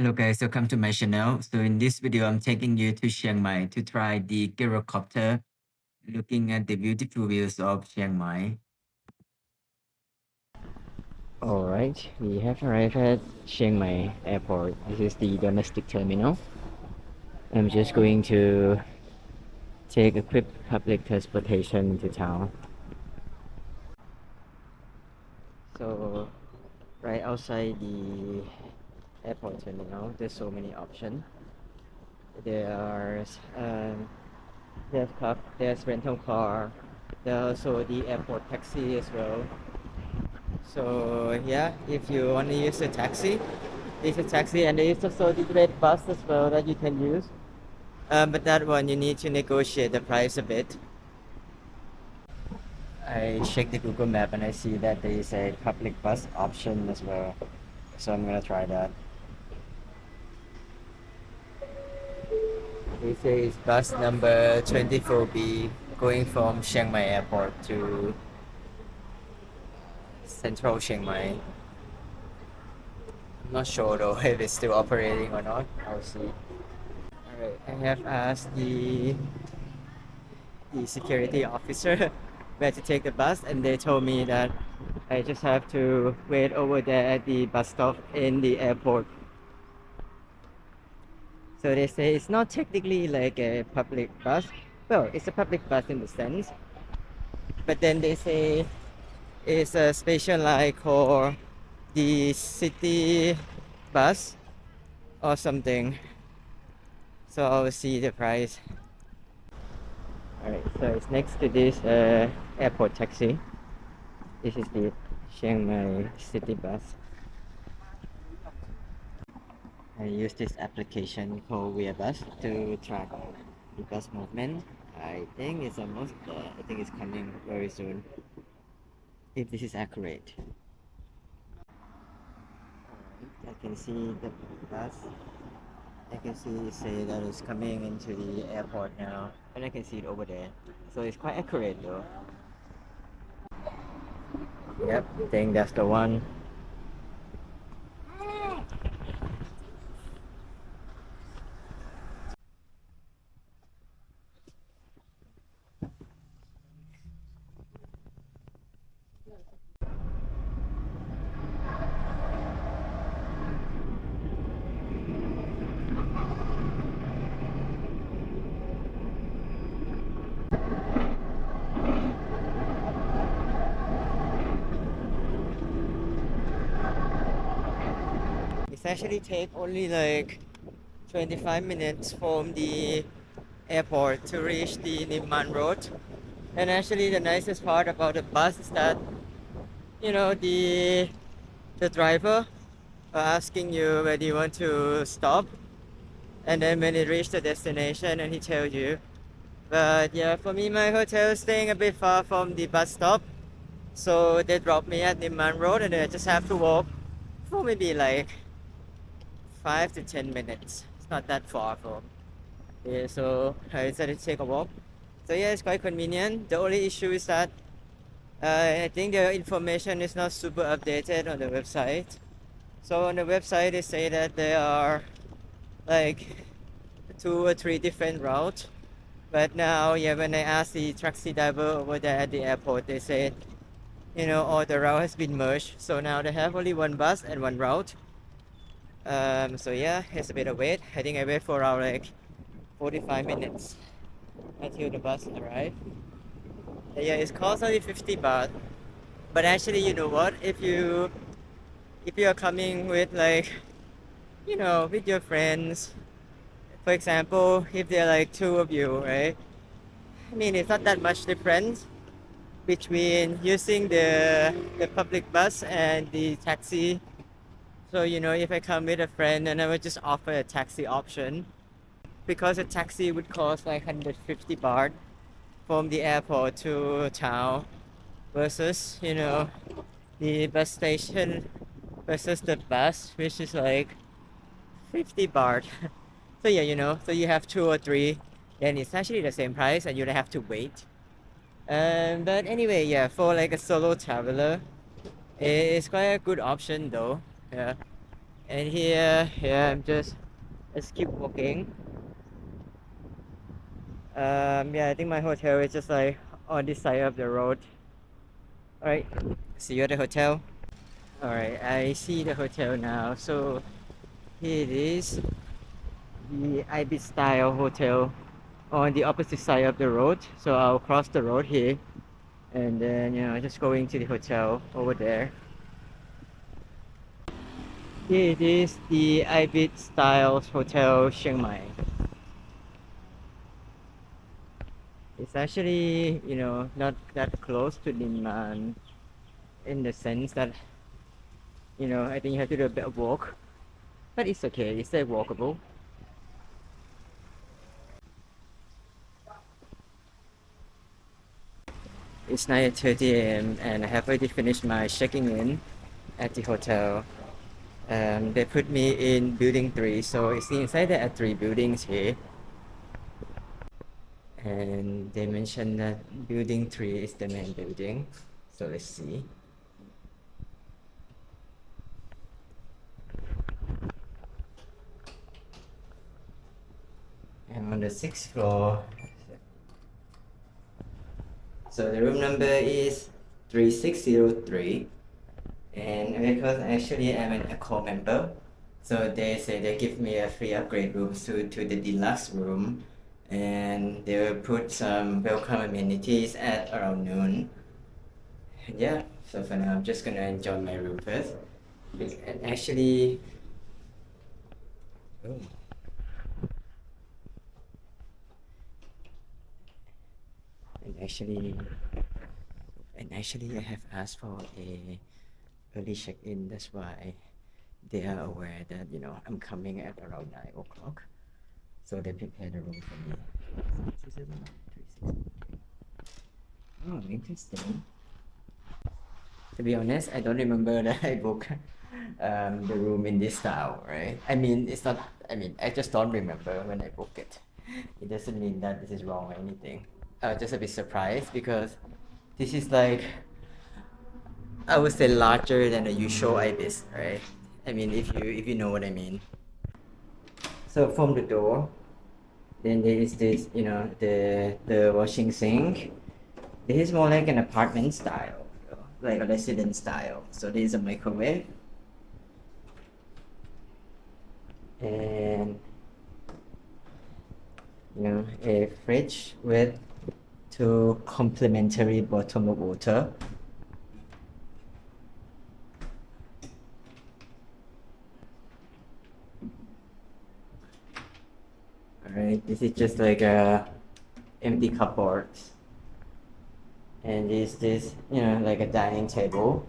Hello guys, welcome to my channel. So in this video, I'm taking you to Chiang Mai to try the Gyrocopter, looking at the beautiful views of Chiang Mai. Alright, we have arrived at Chiang Mai Airport. This is the domestic terminal. I'm just going to take a quick public transportation to town. So, right outside the airport terminal, there's so many options. There's there's rental car. There's also the airport taxi as well. So yeah, if you want to use a taxi, there's a taxi, and there is also the red bus as well that you can use. But that one you need to negotiate the price a bit. I checked the Google map and I see that there is a public bus option as well. So I'm gonna try that. It says bus number 24B going from Chiang Mai Airport to Central Chiang Mai. I'm not sure though if it's still operating or not. I'll see. Alright, I have asked the security officer where to take the bus, and they told me that I just have to wait over there at the bus stop in the airport. So they say it's not technically like a public bus. Well, it's a public bus in the sense, but then they say it's a special like for the city bus or something. So I'll see the price. Alright, so it's next to this airport taxi. This is the Chiang Mai city bus. I use this application called Bus to track the bus movement. I think it's almost I think it's coming very soon, if this is accurate. Alright, I can see the bus. I can see say that it's coming into the airport now, and I can see it over there. So it's quite accurate though. Yep, I think that's the one. It's actually take only like 25 minutes from the airport to reach the Nimman Road. And actually the nicest part about the bus is that, you know, the driver asking you where do you want to stop, and then when you reach the destination and he tells you. But yeah, for me my hotel is staying a bit far from the bus stop, so they drop me at Nimman Road and I just have to walk for maybe like 5 to 10 minutes. It's not that far from. Yeah, so I decided to take a walk. So yeah, it's quite convenient. The only issue is that I think the information is not super updated on the website. So on the website they say that there are like 2 or 3 different routes. But now, yeah, when I asked the taxi driver over there at the airport, they said, you know, all the route has been merged. So now they have only one bus and one route. So yeah, it's a bit of wait. I think I wait for around like 45 minutes until the bus arrives. Yeah, it costs only 50 baht. But actually, you know what? If you are coming with like, you know, with your friends, for example, if there are like 2 of you, right? I mean, it's not that much difference between using the public bus and the taxi. So, you know, if I come with a friend, and I would just offer a taxi option, because a taxi would cost like 150 baht from the airport to town, versus, you know, the bus station versus the bus, which is like 50 baht. So yeah, you know, so you have 2 or 3, then it's actually the same price and you don't have to wait. But anyway, yeah, for like a solo traveler, it's quite a good option though. Yeah. And here, yeah, let's keep walking. Yeah, I think my hotel is just like on this side of the road. All right, see you at the hotel. All right, I see the hotel now. So here it is, the Ibis style hotel on the opposite side of the road. So I'll cross the road here and then, just going to the hotel over there. Here it is, the Ibis Styles Hotel Chiang Mai. It's actually, not that close to Linman in the sense that, I think you have to do a bit of walk, but it's okay. It's like walkable. It's 9:30 a.m. and I have already finished my checking in at the hotel. They put me in building 3, so it's inside there are 3 buildings here. And they mentioned that building 3 is the main building. So let's see. I'm on the 6th floor. So the room number is 3603. And because actually I'm an Accor member, so they say they give me a free upgrade room to the deluxe room, and they will put some welcome amenities at around noon. Yeah, so for now I'm just gonna enjoy my room first. And actually, oh, and actually, I have asked for a early check-in. That's why they are aware that I'm coming at around 9 o'clock. So they prepared a room for me. Oh, interesting. To be honest, I don't remember that I booked the room in this style, right? I mean, it's not, I mean, I just don't remember when I booked it. It doesn't mean that this is wrong or anything. I was just a bit surprised because this is like, I would say larger than the usual ibis, right? I mean, if you know what I mean. So from the door, then there is this, the washing sink. This is more like an apartment style, like a residence style. So there is a microwave and a fridge with 2 complimentary bottle of water. All right, this is just like a empty cupboard, and this like a dining table,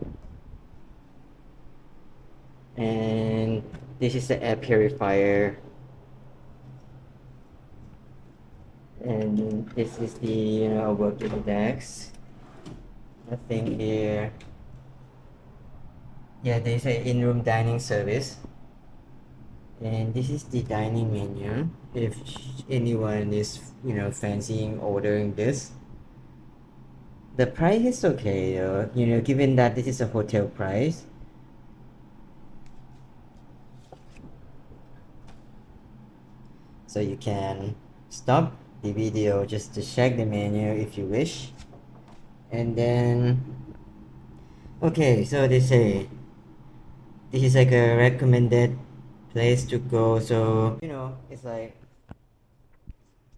and this is the air purifier, and this is the working desk. Nothing here. Yeah, there's an in-room dining service. And this is the dining menu. If anyone is, fancying ordering this. The price is okay though, given that this is a hotel price. So you can stop the video just to check the menu if you wish. And then, okay, so they say this is like a recommended place to go. So, it's like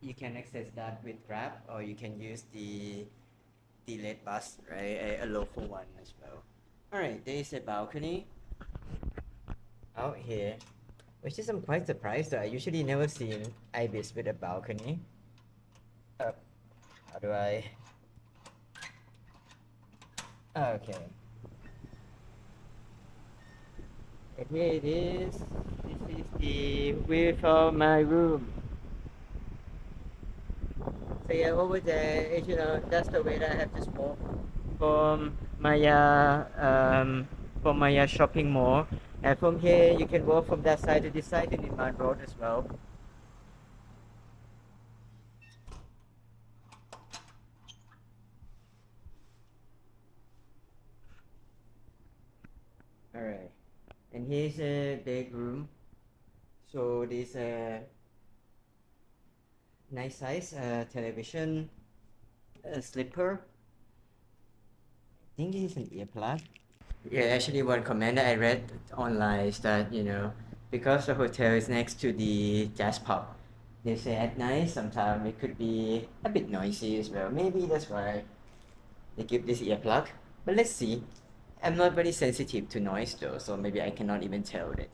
you can access that with Grab or you can use the late bus, right? A local one as well. All right, there is a balcony out here, which is I'm quite surprised that I usually never seen ibis with a balcony. How do I? Okay, and here it is. This is the view from my room. So yeah, over there, that's the way that I have to walk from my shopping mall. And from here, you can walk from that side to this side to Niman Road as well. All right. And here's a bedroom. So there's a nice size television, a slipper. I think this is an earplug. Yeah, actually, one comment that I read online is that, because the hotel is next to the jazz pub, they say at night sometimes it could be a bit noisy as well. Maybe that's why they give this earplug. But let's see. I'm not very sensitive to noise though, so maybe I cannot even tell it.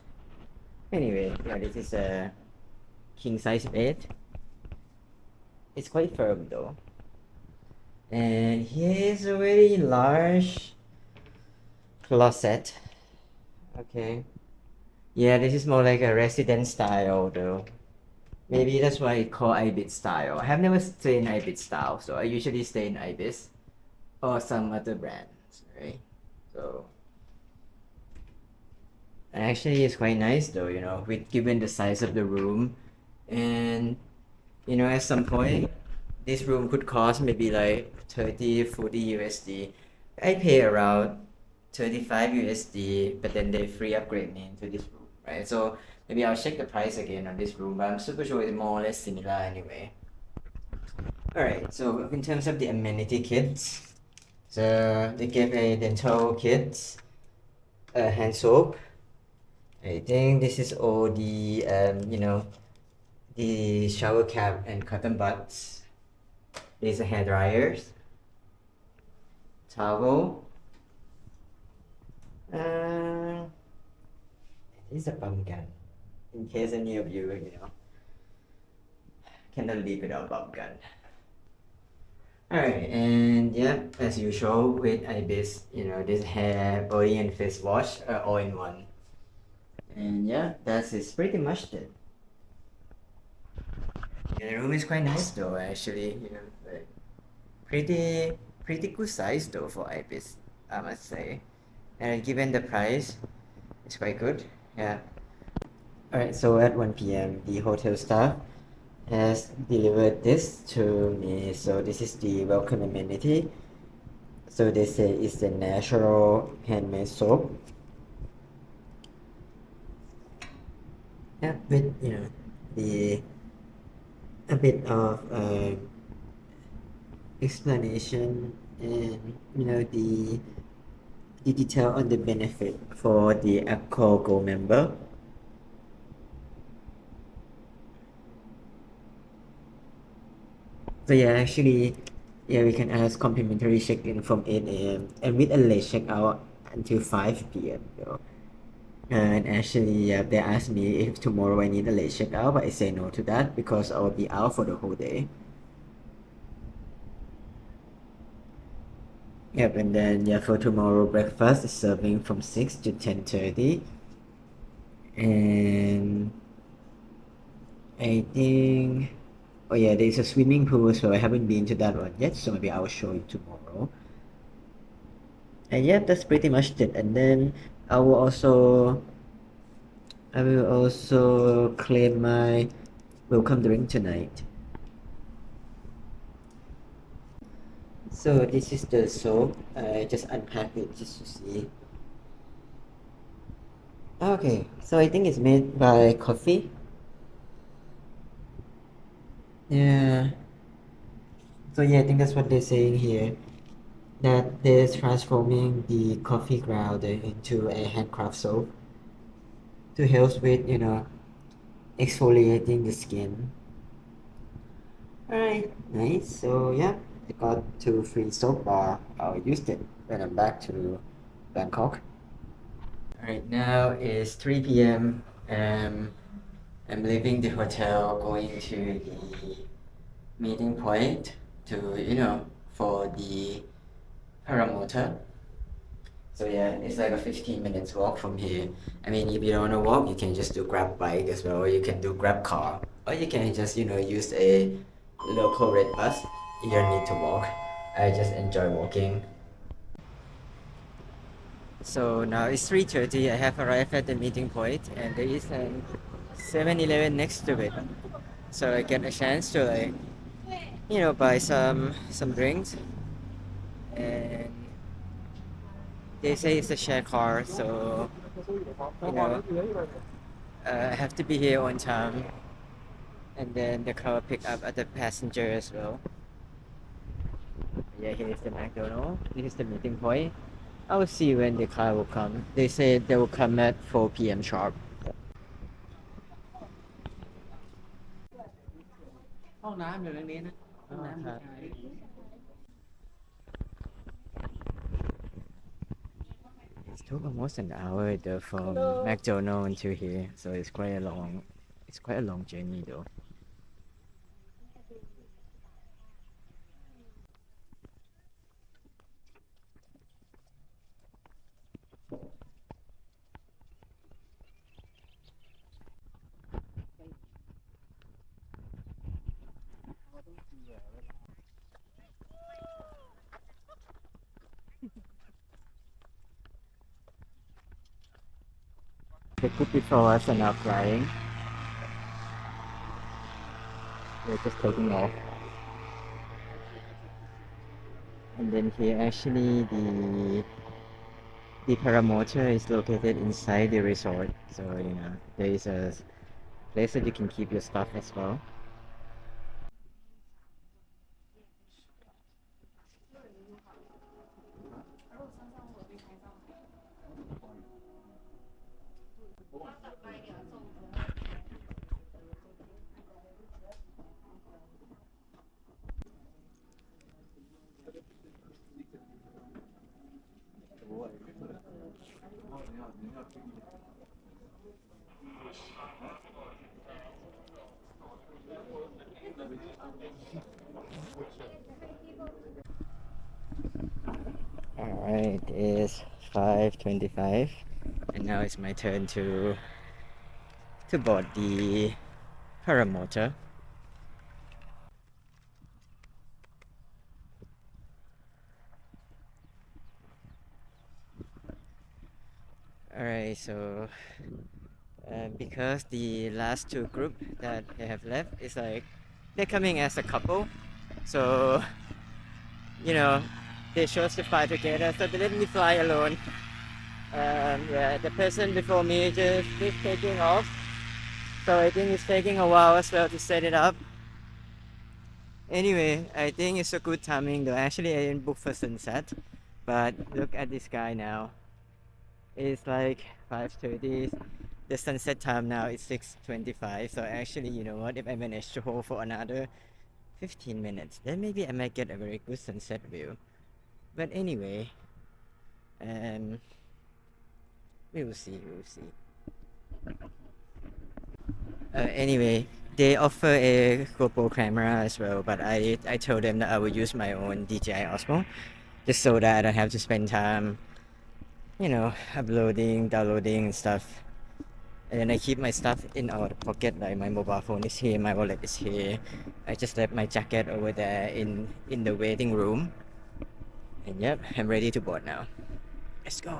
Anyway, yeah, this is a king size bed. It's quite firm though. And here's a very large closet. Okay. Yeah, this is more like a resident style though. Maybe that's why it's called Ibis style. I have never stayed in Ibis style, so I usually stay in Ibis or some other brands, right? So actually it's quite nice though, with given the size of the room. And at some point this room could cost maybe like 30, 40 USD. I pay around 35 USD, but then they free upgrade me into this room, right? So maybe I'll check the price again on this room, but I'm super sure it's more or less similar anyway. Alright, so in terms of the amenity kits, so they gave a dental kit, a hand soap. I think this is all the the shower cap and cotton buds. These are hair dryers, towel. Uh, this is a bum gun. In case any of you, cannot live without bum gun. Alright, and yeah, as usual with Ibis, this hair, body, and face wash are all in one. And yeah, that is pretty much it. Yeah, the room is quite nice though, actually, like pretty good size though for Ibis, I must say. And given the price, it's quite good. Yeah. Alright, so at 1 p.m., the hotel staff has delivered this to me. So this is the welcome amenity. So they say it's the natural handmade soap. Yeah, with the a bit of explanation and the detail on the benefit for the Accor Gold member. So yeah, actually, yeah, we can ask complimentary check-in from 8 a.m. and with a late check-out until 5 p.m. though. And actually, yeah, they asked me if tomorrow I need a late check-out, but I say no to that because I will be out for the whole day. Yep, and then yeah, for tomorrow breakfast is serving from 6 to 10:30. And I think, oh yeah, there's a swimming pool, so I haven't been to that one yet, so maybe I'll show you tomorrow. And yeah, that's pretty much it. And then I will also claim my welcome drink tonight. So this is the soap. I just unpacked it just to see. Okay, so I think it's made by coffee. Yeah. So yeah, I think that's what they're saying here. That they're transforming the coffee ground into a handcraft soap to help with, exfoliating the skin. Alright, nice. So yeah, I got 2 free soap bar. I'll use it when I'm back to Bangkok. Alright, now it's 3 p.m. I'm leaving the hotel, going to the meeting point to, for the paramotor. So yeah, it's like a 15 minutes walk from here. I mean, if you don't want to walk, you can just do grab bike as well, or you can do grab car, or you can just, use a local red bus. You don't need to walk. I just enjoy walking. So now it's 3:30. I have arrived at the meeting point, and there is a 7-Eleven next to it. So I get a chance to buy some drinks. And they say it's a share car, so You know, I have to be here on time, and then the car will pick up other passenger as well. Yeah, here's the McDonald's. This is the meeting point. I will see when the car will come. They said they will come at 4 p.m. sharp. ห้องน้ำอยู่ตรงนี้นะห้องน้ำผู้ชาย It took almost an hour though from McDonald's to here, so it's quite a long journey though. The group before us are now flying. They're just taking off. And then here actually the paramotor is located inside the resort. So there is a place that you can keep your stuff as well. Alright, it's 5:25 and now it's my turn to board the paramotor. Alright, so because the last two group that they have left is like they're coming as a couple, so they chose to fly together, so they let me fly alone. Yeah, the person before me just is taking off, so I think it's taking a while as well to set it up. Anyway, I think it's a good timing though. Actually, I didn't book for sunset, but look at this guy now. It's like 5:30. The sunset time now is 6:25. So actually, you know what? If I manage to hold for another 15 minutes, then maybe I might get a very good sunset view. But anyway, um, we will see. We will see. Anyway, they offer a GoPro camera as well, but I told them that I will use my own DJI Osmo, just so that I don't have to spend time, uploading, downloading, and stuff. And then I keep my stuff in our pocket, like my mobile phone is here, my wallet is here. I just left my jacket over there in the waiting room. And yep, I'm ready to board now. Let's go.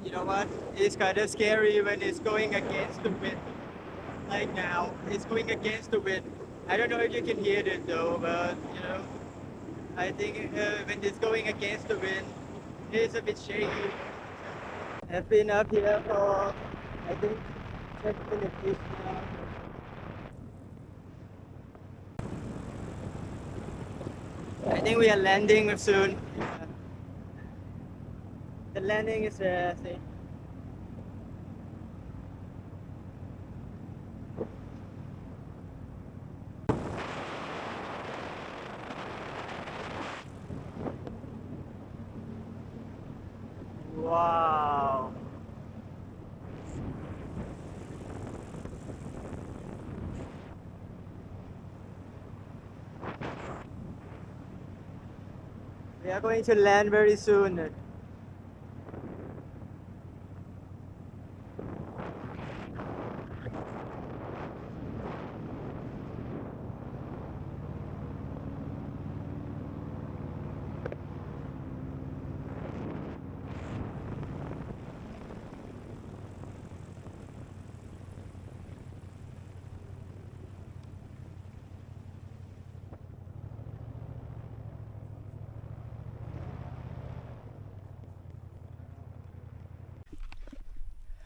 you know what? It's kind of scary when it's going against the wind. Like now, it's going against the wind. I don't know if you can hear it though, but you know, I think when it's going against the wind, it's a bit shaky. I've been up here for, I think, 10 minutes now. I think we are landing soon. The landing is say. Wow. We are going to land very soon.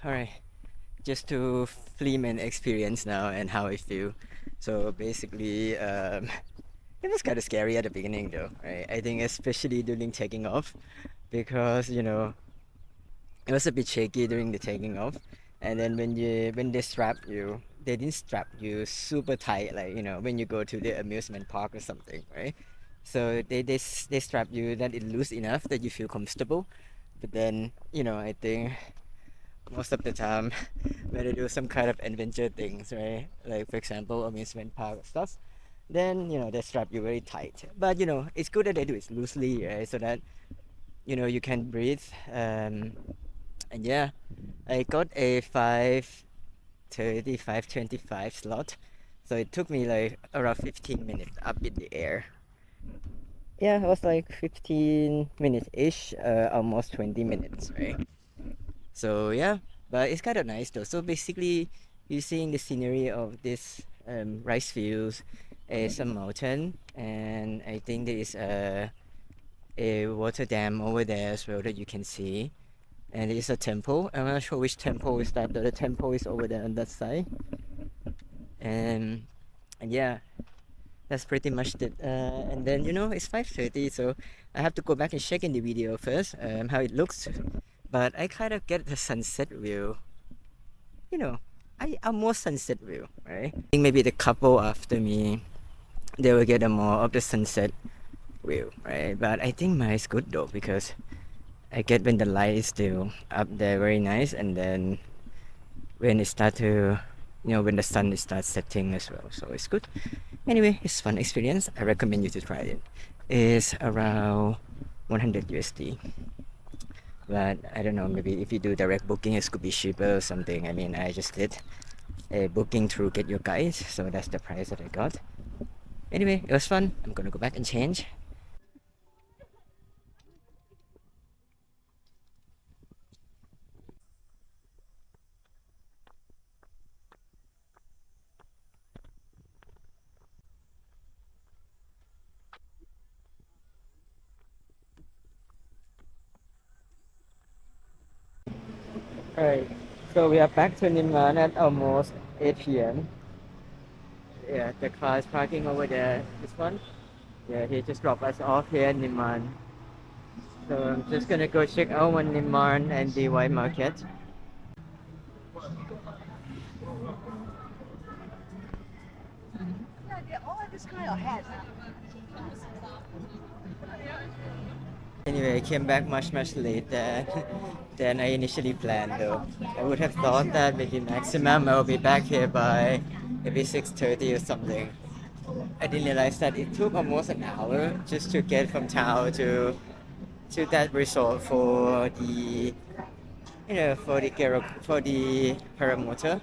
All right, just to film an experience now and how I feel. So basically, it was kind of scary at the beginning though, right? I think especially during taking off because you know it was a bit shaky during the taking off, and then when they strap you, they didn't strap you super tight like you know when you go to the amusement park or something, right? So they strap you that it loose enough that you feel comfortable, but then you know I think most of the time when I do some kind of adventure things, right? Like for example, amusement park stuff, then you know they strap you very tight. But you know it's good that they do it loosely, right? So that you know you can breathe. And yeah, I got a 5:30, 5:25 slot, so it took me like around 15 minutes up in the air. Yeah, it was like 15 minutes ish, almost 20 minutes, right? So yeah, but it's kind of nice though. So basically, you're seeing the scenery of this rice fields, some mountain, and I think there is a water dam over there as well that you can see. And there is a temple. I'm not sure which temple is that, but the temple is over there on that side. And and yeah, that's pretty much it. And then you know it's 5:30, so I have to go back and check in the video first how it looks. But I kind of get the sunset view. You know, a more sunset view, right? I think maybe the couple after me, they will get a more of the sunset view, right? But I think mine is good though because I get when the light is still up there, very nice, and then when it start to, you know, when the sun starts setting as well, so it's good. Anyway, it's fun experience. I recommend you to try it. It's around 100 USD. But I don't know, maybe if you do direct booking, it could be cheaper or something. I mean, I just did a booking through Get Your Guides, so that's the price that I got. Anyway, it was fun. I'm gonna go back and change. Alright, so we are back to Nimran at almost 8 p.m. Yeah, the car is parking over there. This one? Yeah, he just dropped us off here in Nimran. So I'm just gonna go check out one Nimran and the white market. Anyway, I came back much later than I initially planned though. I would have thought that maybe maximum I'll be back here by maybe 6:30 or something. I didn't realize that it took almost an hour just to get from town to that resort for the you know for the paramotor.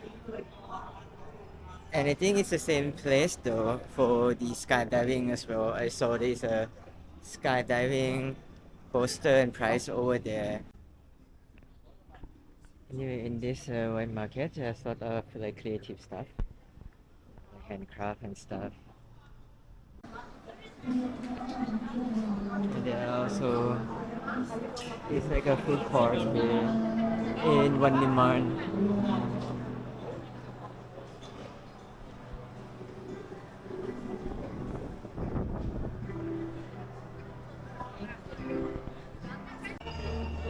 And I think it's the same place though for the skydiving as well. I saw there's a skydiving poster and price over there. Anyway, in this wine market, there's sort of like creative stuff, like handcraft and stuff. And there are also it's like a food court here in One Niman.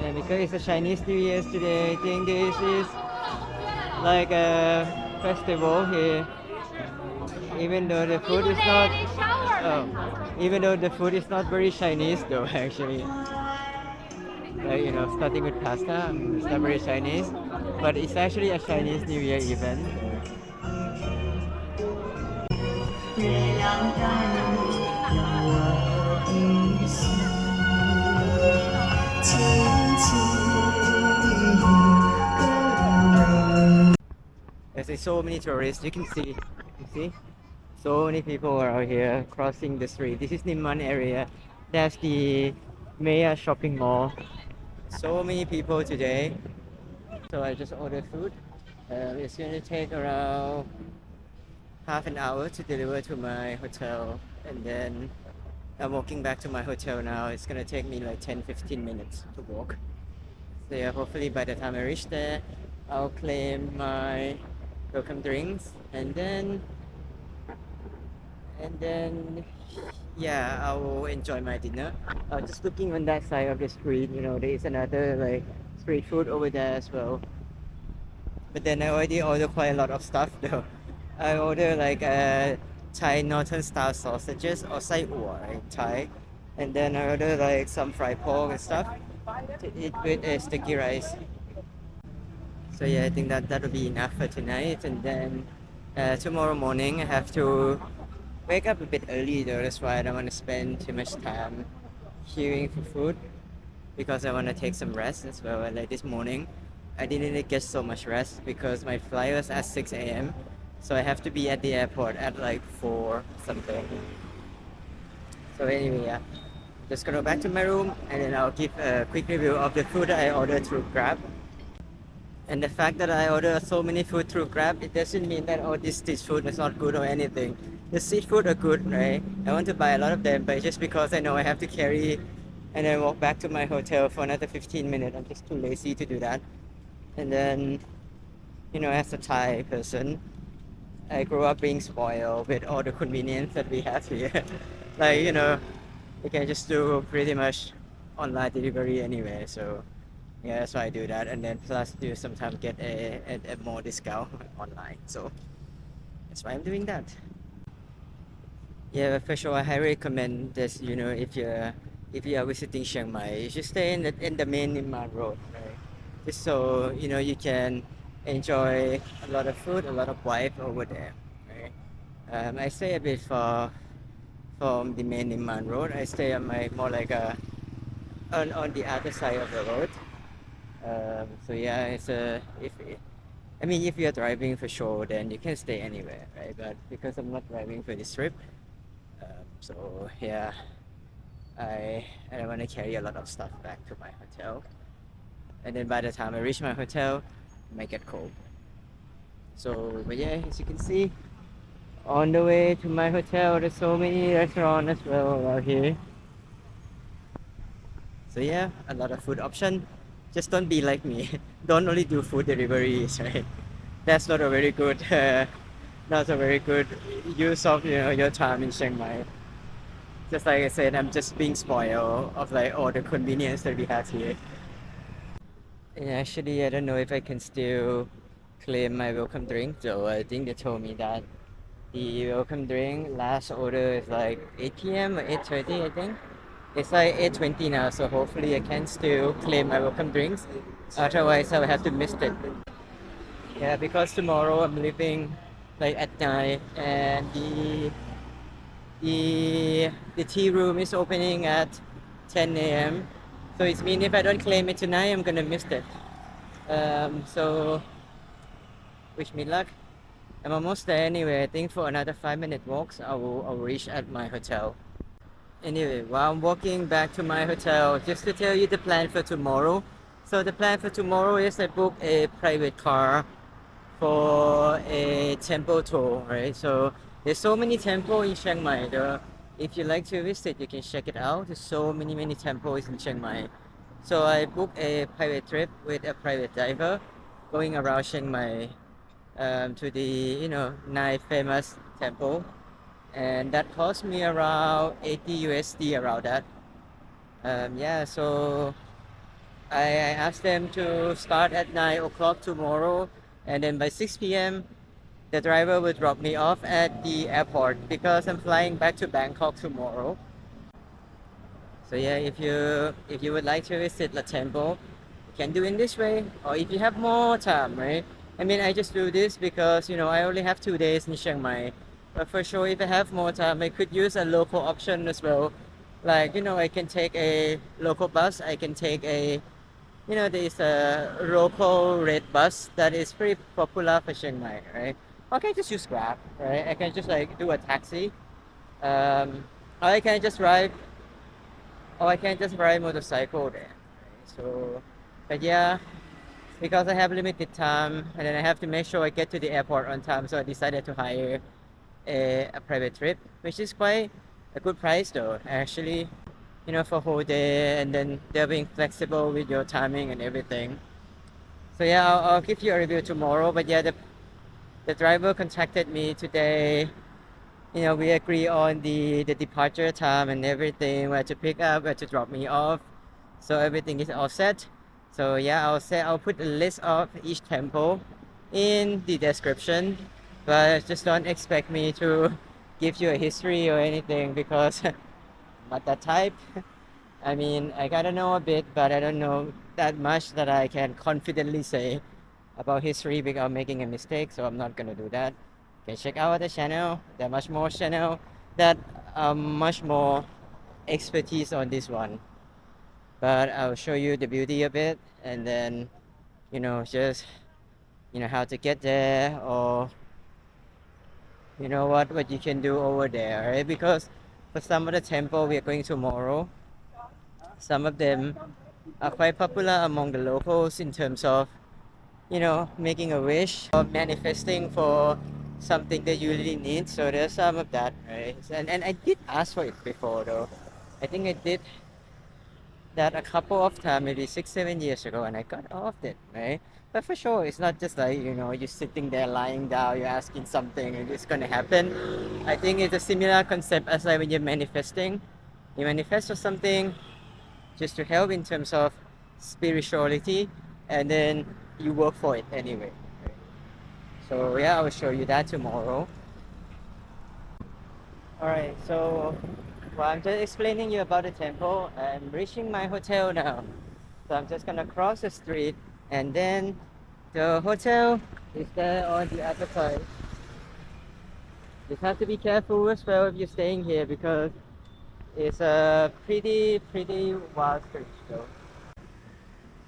And because it's a Chinese New Year's today, I think this is like a festival here. Even though the food is not, even though the food is not very Chinese though, actually. Like, starting with pasta, it's not very Chinese, but it's actually a Chinese New Year event. There's so many tourists. You see, so many people are out here crossing the street. This is Nimman area. That's the Maya shopping mall. So many people today. So I just ordered food. It's gonna take around half an hour to deliver to my hotel, and then I'm walking back to my hotel now. It's gonna take me like 10-15 minutes to walk. So yeah, hopefully by the time I reach there, I'll claim my welcome drinks, and then yeah, I will enjoy my dinner. Just looking on that side of the street, there is another like street food over there as well. But then I already ordered quite a lot of stuff though. I ordered like Thai northern style sausages or sai in Thai, and then I ordered like some fried pork and stuff to eat with a sticky rice. So yeah, I think that will be enough for tonight, and then tomorrow morning I have to wake up a bit early though. That's why I don't want to spend too much time queuing for food because I want to take some rest as well. And like this morning, I didn't get so much rest because my flight was at 6 a.m. So I have to be at the airport at like 4 something. So anyway, yeah, just gonna go back to my room and then I'll give a quick review of the food I ordered through Grab. And the fact that I order so many food through Grab, it doesn't mean that this street food is not good or anything. The street food are good, right? I want to buy a lot of them, but just because I know I have to carry and then walk back to my hotel for another 15 minutes, I'm just too lazy to do that. And then, as a Thai person, I grew up being spoiled with all the convenience that we have here. Like, you can just do pretty much online delivery anyway, so yeah, that's why I do that, and then plus do sometimes get a more discount online. So that's why I'm doing that. Yeah, but for sure, I highly recommend this. If you are visiting Chiang Mai, you should stay in the main Nimman Road, right? Just so you can enjoy a lot of food, a lot of vibe over there, right? I stay a bit far from the main Nimman Road. I stay on my more like on the other side of the road. So yeah, if you're driving for sure, then you can stay anywhere, right? But because I'm not driving for this trip, so yeah, I don't want to carry a lot of stuff back to my hotel, and then by the time I reach my hotel, it might get cold. So, but yeah, as you can see, on the way to my hotel, there's so many restaurants as well out here. So yeah, a lot of food option. Just don't be like me. Don't only do food deliveries, right? That's not a very good use of your time in Chiang Mai. Just like I said, I'm just being spoiled of like all the convenience that we have here. And actually, I don't know if I can still claim my welcome drink. So I think they told me that the welcome drink last order is like 8 p.m. or 8:30, I think. It's like 8:20 now, so hopefully I can still claim my welcome drinks. Otherwise, I will have to miss it. Yeah, because tomorrow I'm leaving like at night, and the tea room is opening at 10 a.m. So it means if I don't claim it tonight, I'm gonna miss it. So wish me luck. I'm almost there anyway. I think for another 5-minute walks, I'll reach at my hotel. Anyway, while I'm walking back to my hotel, just to tell you the plan for tomorrow, So the plan for tomorrow is I book a private car for a temple tour, right? So there's so many temples in Chiang Mai. If you like to visit, you can check it out. There's so many temples in Chiang Mai. So I booked a private trip with a private driver going around Chiang Mai to the nine famous temple, and that cost me around 80 USD around that. Yeah, so I asked them to start at 9 o'clock tomorrow, and then by 6 p.m. the driver will drop me off at the airport because I'm flying back to Bangkok tomorrow. So yeah, if you would like to visit the temple, you can do in this way, or if you have more time, right? I mean, I just do this because I only have 2 days in Chiang Mai, but for sure, if I have more time, I could use a local option as well. Like I can take a local bus. I can take a there's a local red bus that is pretty popular for Chiang Mai, right? Or I can just use Grab, right? I can just like do a taxi. Um, or I can just ride I can just ride motorcycle there. Right? So, but yeah, because I have limited time and then I have to make sure I get to the airport on time, so I decided to hire a private trip, which is quite a good price though, actually, for whole day, and then they're being flexible with your timing and everything. So yeah, I'll give you a review tomorrow, but yeah, the driver contacted me today. We agree on the departure time and everything, where to pick up, where to drop me off. So everything is all set. So yeah, I'll put a list of each temple in the description, but just don't expect me to give you a history or anything because I'm not that type. I mean, I gotta know a bit, but I don't know that much that I can confidently say about history without making a mistake, so I'm not gonna do that. You can check out the channel. There are much more channel that are much more expertise on this one. But I'll show you the beauty of it, and then just how to get there, or what you can do over there, right? Because for some of the temple we are going tomorrow, some of them are quite popular among the locals in terms of making a wish or manifesting for something that you really need. So there's some of that, right? And I did ask for it before though. I think I did that a couple of times, maybe 6, 7 years ago, and I got off it, right? But for sure, it's not just like you're sitting there lying down, you're asking something, and it's gonna happen. I think it's a similar concept as like when you're manifesting. You manifest for something just to help in terms of spirituality, and then you work for it anyway. So yeah, I will show you that tomorrow. All right, so I'm just explaining you about the temple. I'm reaching my hotel now. So I'm just gonna cross the street, and then the hotel is there on the other side. Just have to be careful as well if you're staying here because it's a pretty wild street though.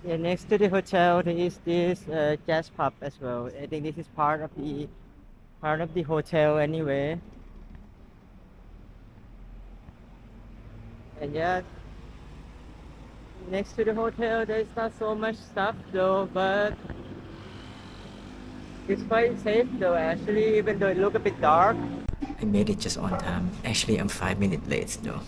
Yeah, next to the hotel there is this jazz pub as well. I think this is part of the hotel anyway. And yeah, next to the hotel there's not so much stuff though, but it's quite safe though actually, even though it look a bit dark. I made it just on time. Actually, I'm 5 minutes late though.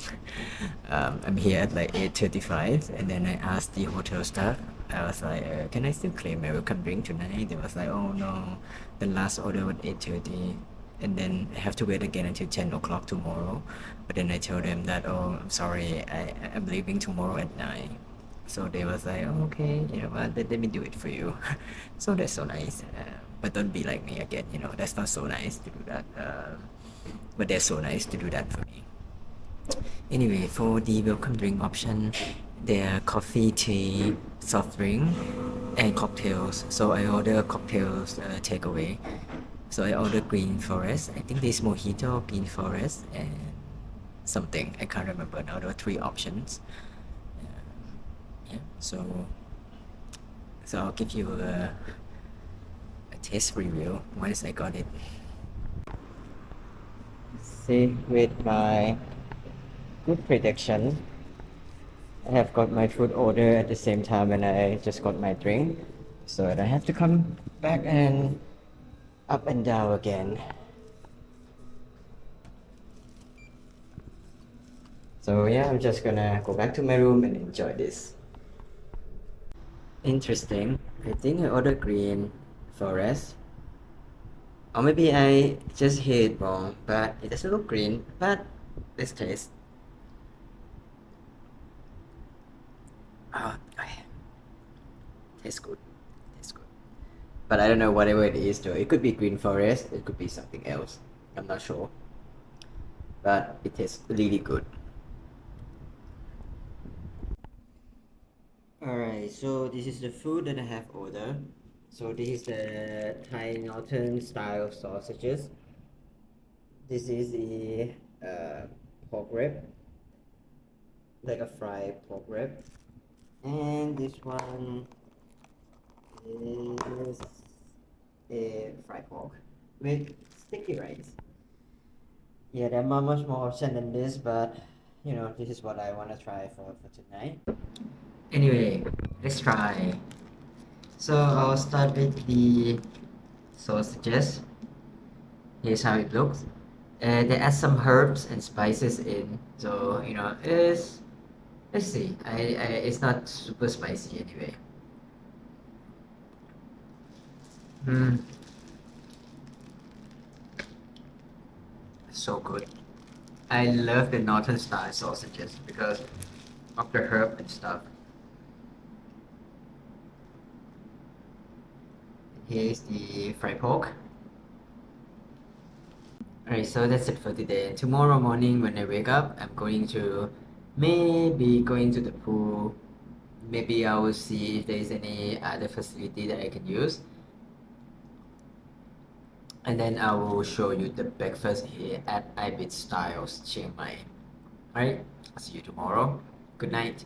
I'm here at like 8:35, and then I asked the hotel staff. I was like, "Can I still claim my welcome drink tonight?" They was like, "Oh no, the last order was 8:30, and then I have to wait again until 10 o'clock tomorrow." But then I told them that, "Oh, I'm sorry, I'm leaving tomorrow at 9." So they was like, "Oh, okay, but let me do it for you." So that's so nice. But don't be like me again. That's not so nice to do that. But they're so nice to do that for me. Anyway, for the welcome drink option, there are coffee, tea, soft drink, and cocktails. So I order cocktails takeaway. So I order green forest. I think there's mojito, green forest, and something. I can't remember now. There were 3 options. Yeah. So I'll give you a taste review once I got it. See, with my good prediction, I have got my food order at the same time and I just got my drink. So I have to come back and up and down again. So yeah, I'm just gonna go back to my room and enjoy this. Interesting. I think I ordered green forest. Or maybe I just hit it wrong, but it doesn't look green. But let's taste. Oh, tastes good. Tastes good. But I don't know whatever it is though. It could be green forest, it could be something else. I'm not sure. But it tastes really good. Alright, so this is the food that I have ordered. So this is the Thai Northern style sausages. This is the pork rib, like a fried pork rib. And this one is a fried pork with sticky rice. Yeah, there are much more options than this, but you know, this is what I want to try for tonight. Anyway, let's try. So I'll start with the sausages. Here's how it looks. They add some herbs and spices in, so you know, let's see. It's not super spicy anyway. Mm, so good. I love the northern style sausages because of the herb and stuff. Here's the fried pork. Alright, so that's it for today. Tomorrow morning when I wake up, I'm going to maybe going to the pool. Maybe I will see if there is any other facility that I can use. And then I will show you the breakfast here at Ibit Styles Chiang Mai. Alright, I'll see you tomorrow. Good night.